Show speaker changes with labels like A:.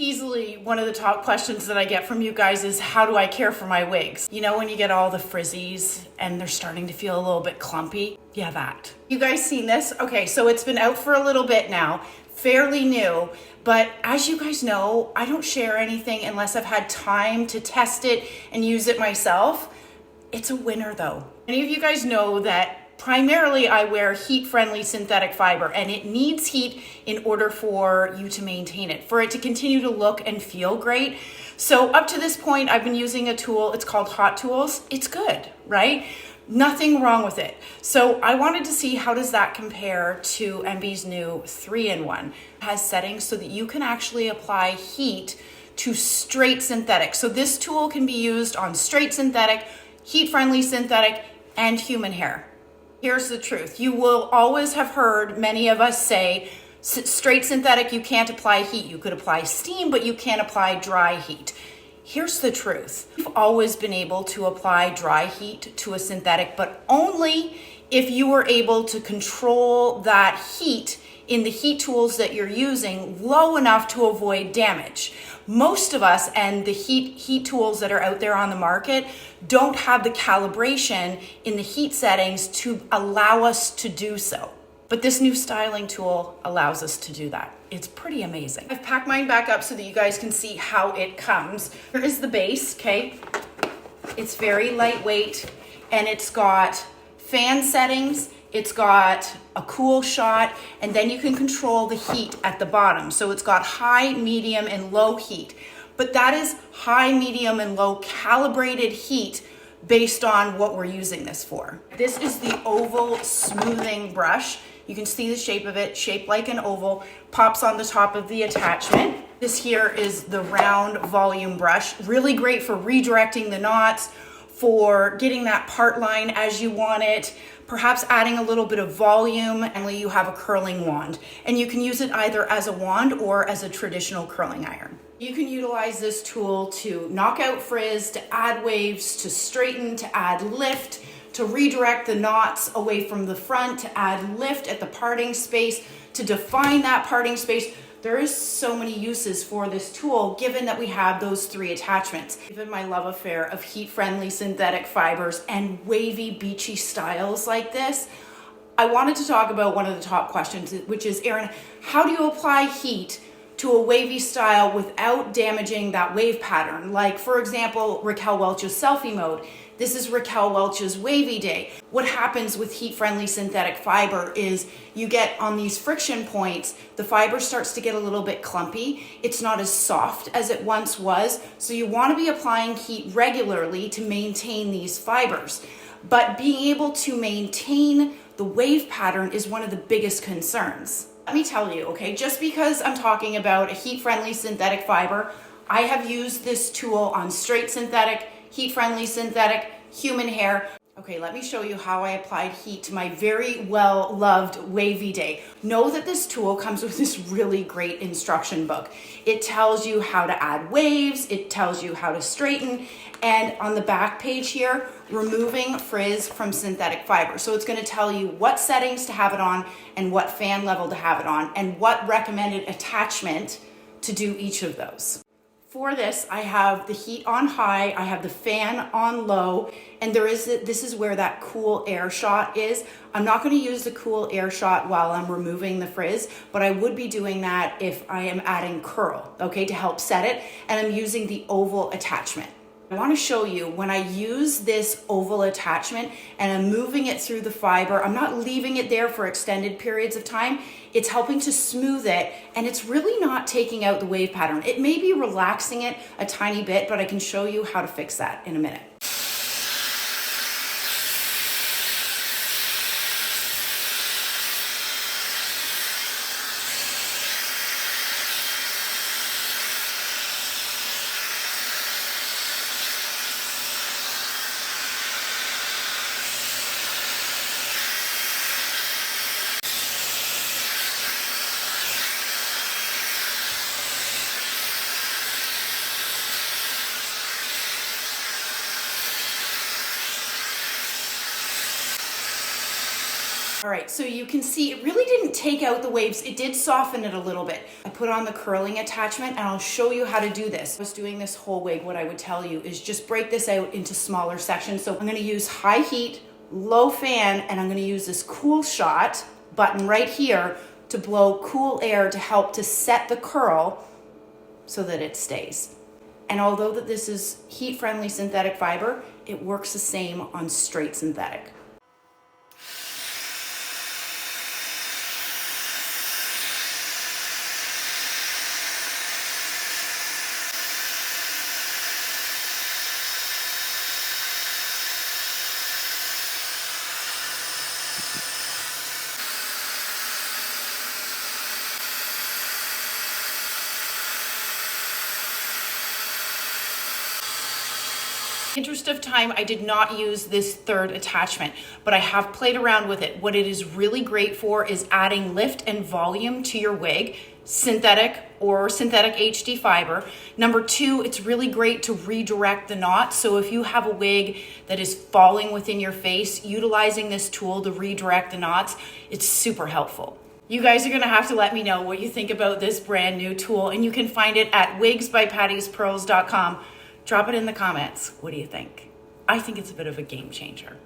A: Easily one of the top questions that I get from you guys is, how do I care for my wigs? You know, when you get all the frizzies and they're starting to feel a little bit clumpy? Yeah, that. You guys seen this? Okay, so it's been out for a little bit now, fairly new, but as you guys know, I don't share anything unless I've had time to test it and use it myself. It's a winner though. Many of you guys know that primarily I wear heat-friendly synthetic fiber, and it needs heat in order for you to maintain it, for it to continue to look and feel great. So up to this point, I've been using a tool, it's called Hot Tools. It's good, right? Nothing wrong with it. So I wanted to see, how does that compare to MB's new 3-in-1? It has settings so that you can actually apply heat to straight synthetic. So this tool can be used on straight synthetic, heat-friendly synthetic, and human hair. Here's the truth. You will always have heard many of us say, straight synthetic, you can't apply heat. You could apply steam, but you can't apply dry heat. Here's the truth. You've always been able to apply dry heat to a synthetic, but only if you were able to control that heat in the heat tools that you're using low enough to avoid damage. Most of us, and the heat tools that are out there on the market, don't have the calibration in the heat settings to allow us to do so. But this new styling tool allows us to do that. It's pretty amazing. I've packed mine back up so that you guys can see how it comes. Here is the base, okay? It's very lightweight, and it's got fan settings, it's got a cool shot, and then you can control the heat at the bottom. So it's got high, medium, and low heat. But that is high, medium, and low calibrated heat based on what we're using this for. This is the oval smoothing brush. You can see the shape of it, shaped like an oval, pops on the top of the attachment. This here is the round volume brush, really great for redirecting the knots, for getting that part line as you want it, perhaps adding a little bit of volume, and you have a curling wand. And you can use it either as a wand or as a traditional curling iron. You can utilize this tool to knock out frizz, to add waves, to straighten, to add lift, to redirect the knots away from the front, to add lift at the parting space, to define that parting space. There is so many uses for this tool, given that we have those 3 attachments. Given my love affair of heat-friendly synthetic fibers and wavy, beachy styles like this, I wanted to talk about one of the top questions, which is, Erin, how do you apply heat to a wavy style without damaging that wave pattern? Like, for example, Raquel Welch's selfie mode. This is Raquel Welch's wavy day. What happens with heat-friendly synthetic fiber is you get on these friction points, the fiber starts to get a little bit clumpy. It's not as soft as it once was. So you want to be applying heat regularly to maintain these fibers. But being able to maintain the wave pattern is one of the biggest concerns. Let me tell you, okay, just because I'm talking about a heat-friendly synthetic fiber, I have used this tool on straight synthetic, heat-friendly synthetic, human hair. Okay, let me show you how I applied heat to my very well-loved wavy day. Know that this tool comes with this really great instruction book. It tells you how to add waves, it tells you how to straighten, and on the back page here, removing frizz from synthetic fiber. So it's gonna tell you what settings to have it on and what fan level to have it on and what recommended attachment to do each of those. For this, I have the heat on high, I have the fan on low, and this is where that cool air shot is. I'm not going to use the cool air shot while I'm removing the frizz, but I would be doing that if I am adding curl, okay, to help set it, and I'm using the oval attachment. I want to show you when I use this oval attachment and I'm moving it through the fiber, I'm not leaving it there for extended periods of time. It's helping to smooth it, and it's really not taking out the wave pattern. It may be relaxing it a tiny bit, but I can show you how to fix that in a minute. All right, so you can see it really didn't take out the waves. It did soften it a little bit. I put on the curling attachment and I'll show you how to do this. I was doing this whole wig, what I would tell you is just break this out into smaller sections. So I'm gonna use high heat, low fan, and I'm gonna use this cool shot button right here to blow cool air to help to set the curl so that it stays. And although that this is heat-friendly synthetic fiber, it works the same on straight synthetic. Interest of time, I did not use this third attachment, but I have played around with it. What it is really great for is adding lift and volume to your wig, synthetic or synthetic HD fiber. Number two, it's really great to redirect the knot. So if you have a wig that is falling within your face, utilizing this tool to redirect the knots, it's super helpful. You guys are gonna have to let me know what you think about this brand new tool, and you can find it at wigsbypattiespearls.com. Drop it in the comments. What do you think? I think it's a bit of a game changer.